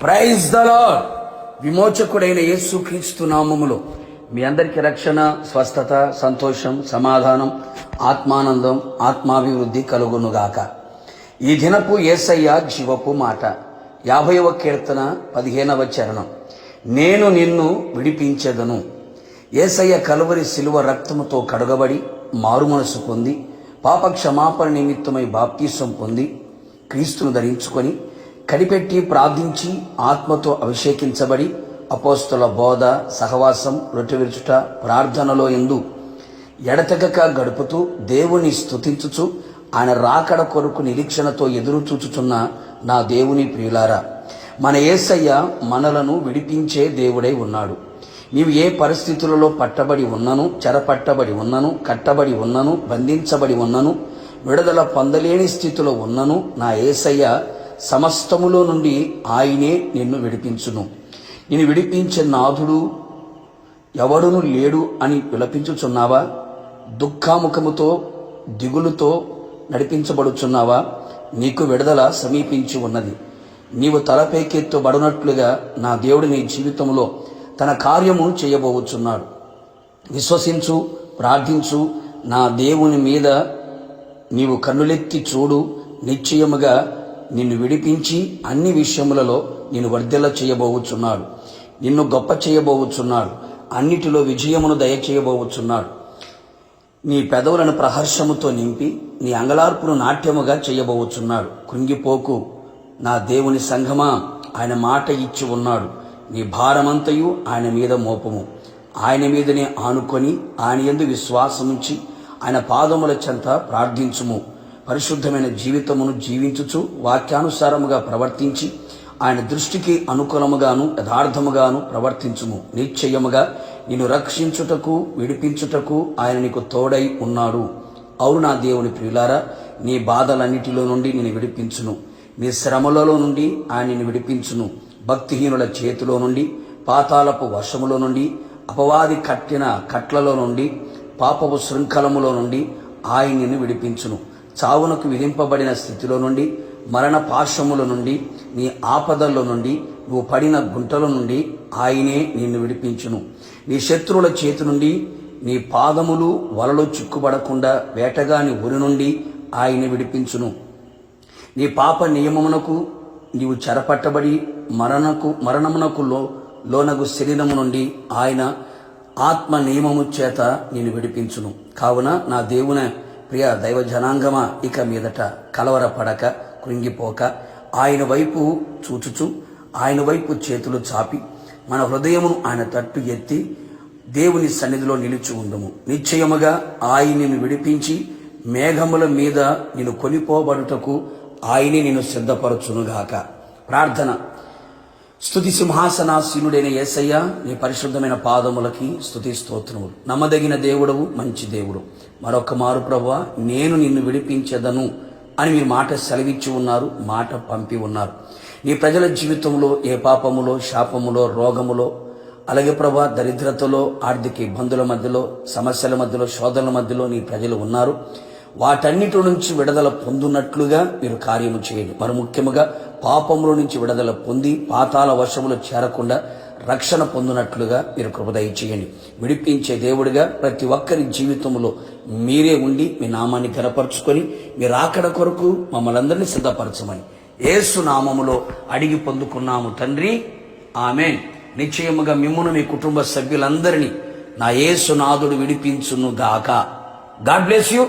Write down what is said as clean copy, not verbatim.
Praise the lord. విమోచకుడైన యేసుక్రీస్తు నామములో మీ అందరికీ రక్షణ, స్వస్థత, సంతోషం, సమాధానం, ఆత్మానందం, ఆత్మాభివృద్ధి కలుగునుగాక. ఈ దినపు యేసయ్య జీవపు మాట 50వ కీర్తన 15వ చరణం. నేను నిన్ను విడిపించెదను. యేసయ్య కలువరి శిలువ రక్తముతో కడుగబడి మారుమనసు పొంది పాప క్షమాపణ నిమిత్తమై బాప్తీసం పొంది క్రీస్తును ధరించుకొని కనిపెట్టి ప్రార్థించి ఆత్మతో అభిషేకించబడి అపోస్తల బోధ, సహవాసం, రొట్టె విరుచుట, ప్రార్థనలో యందు ఎడతెగక గడుపుతూ దేవుని స్తుతించుచు ఆయన రాకడ కొరకు నిరీక్షణతో ఎదురు చూచుచున్న నా దేవుని ప్రియులారా, మన యేసయ్య మనలను విడిపించే దేవుడై ఉన్నాడు. నీవు ఏ పరిస్థితులలో పట్టబడి ఉన్నను, చెరపట్టబడి ఉన్నను, కట్టబడి ఉన్నను, బంధించబడి ఉన్నను, విడుదల పొందలేని స్థితిలో ఉన్నను, నా యేసయ్య సమస్తములో నుండి ఆయనే నిన్ను విడిపించును. నిన్ను విడిపించే నాథుడు ఎవడును లేడు అని విలపించుచున్నావా? దుఃఖాముఖముతో, దిగులుతో నడిపించబడుచున్నావా? నీకు విడుదల సమీపించి ఉన్నది. నీవు తలపైకెత్తబడినట్లుగా నా దేవుడు నీ జీవితంలో తన కార్యము చేయబోచున్నాడు. విశ్వసించు, ప్రార్థించు. నా దేవుని మీద నీవు కన్నులెత్తి చూడు. నిశ్చయముగా నిన్ను విడిపించి అన్ని విషయములలో నిన్ను వర్ధిల్ల చేయబోచున్నాడు. నిన్ను గొప్ప చేయబోచున్నాడు. అన్నిటిలో విజయమును దయచేయబోచున్నాడు. నీ పెదవులను ప్రహర్షముతో నింపి నీ అంగలార్పును నాట్యముగా చేయబోచున్నాడు. కృంగిపోకు నా దేవుని సంఘమా, ఆయన మాట ఇచ్చి ఉన్నాడు. నీ భారమంతయు ఆయన మీద మోపము. ఆయన మీదనే ఆనుకొని ఆయన యందు విశ్వాసముంచి ఆయన పాదముల చెంత ప్రార్థించుము. పరిశుద్ధమైన జీవితమును జీవించుచు వాక్యానుసారముగా ప్రవర్తించి ఆయన దృష్టికి అనుకూలముగాను యథార్థముగాను ప్రవర్తించుము. నిశ్చయముగా నిన్ను రక్షించుటకు, విడిపించుటకు ఆయన నీకు తోడై ఉన్నాడు. అవును నా దేవుని ప్రియులారా, నీ బాధలన్నిటిలో నుండి నిన్ను విడిపించును. నీ శ్రమలలో నుండి ఆయన నిన్ను విడిపించును. భక్తిహీనుల చేతిలో నుండి, పాతాళపు వశములో నుండి, అపవాది కట్టిన కట్లలో నుండి, పాపపు శృంఖలములో నుండి ఆయన నిన్ను విడిపించును. చావునకు విధింపబడిన స్థితిలో నుండి, మరణ పాశముల నుండి, నీ ఆపదల్లో నుండి, నువ్వు పడిన గుంటల నుండి ఆయనే నిన్ను విడిపించును. నీ శత్రువుల చేతి నుండి నీ పాదములు వలలో చిక్కుబడకుండా వేటగాని ఉరి నుండి ఆయనే విడిపించును. నీ పాప నియమమునకు నీవు చెరపట్టబడి మరణమునకు లోనగు శరీరము నుండి ఆయన ఆత్మ నియమము చేత నిన్ను విడిపించును. కావున నా దేవుని ప్రియ దైవ జనాంగమా, ఇక మీదట కలవరపడక, కృంగిపోక, ఆయన వైపు చూచుచు ఆయన వైపు చేతులు చాపి మన హృదయమును ఆయన తట్టు ఎత్తి దేవుని సన్నిధిలో నిలిచి ఉండుము. నిశ్చయముగా ఆయన నిన్ను విడిపించి మేఘముల మీద నిన్ను కొనిపోబడుటకు ఆయనే నిన్ను సిద్ధపరచునుగాక. ప్రార్థన. స్తుతి సింహాసనాసీనుడైన యేసయ్య, నీ పరిశుద్ధమైన పాదములకి స్తుతి స్తోత్రములు. నమ్మదగిన దేవుడవు, మంచి దేవుడు. మరొక మారు ప్రభువా, నేను నిన్ను విడిపించెదను అని మీరు మాట సెలవిచ్చి ఉన్నారు, మాట పంపి ఉన్నారు. నీ ప్రజల జీవితంలో ఏ పాపములో, శాపములో, రోగములో, అలాగే ప్రభా దరిద్రతలో, ఆర్థిక ఇబ్బందుల మధ్యలో, సమస్యల మధ్యలో, శోధనల మధ్యలో నీ ప్రజలు ఉన్నారు. వాటన్నిటి నుంచి విడుదల పొందునట్లుగా మీరు కార్యము చేయండి. మరి ముఖ్యముగా పాపముల నుంచి విడుదల పొంది పాతాళ వశములు చేరకుండా రక్షణ పొందినట్లుగా మీరు కృప దయచేయండి. విడిపించే దేవుడిగా ప్రతి ఒక్కరి జీవితంలో మీరే ఉండి మీ నామాన్ని ఘనపరుచుకొని మీరు రాకడ కొరకు మమ్మల్ని అందరినీ సిద్ధపరచమని యేసు నామములో అడిగి పొందుకున్నాము తండ్రి, ఆమేన్. నిశ్చయముగా మిమ్మును మీ కుటుంబ సభ్యులందరినీ నా యేసు నాథుడు విడిపించును గాక. God bless you.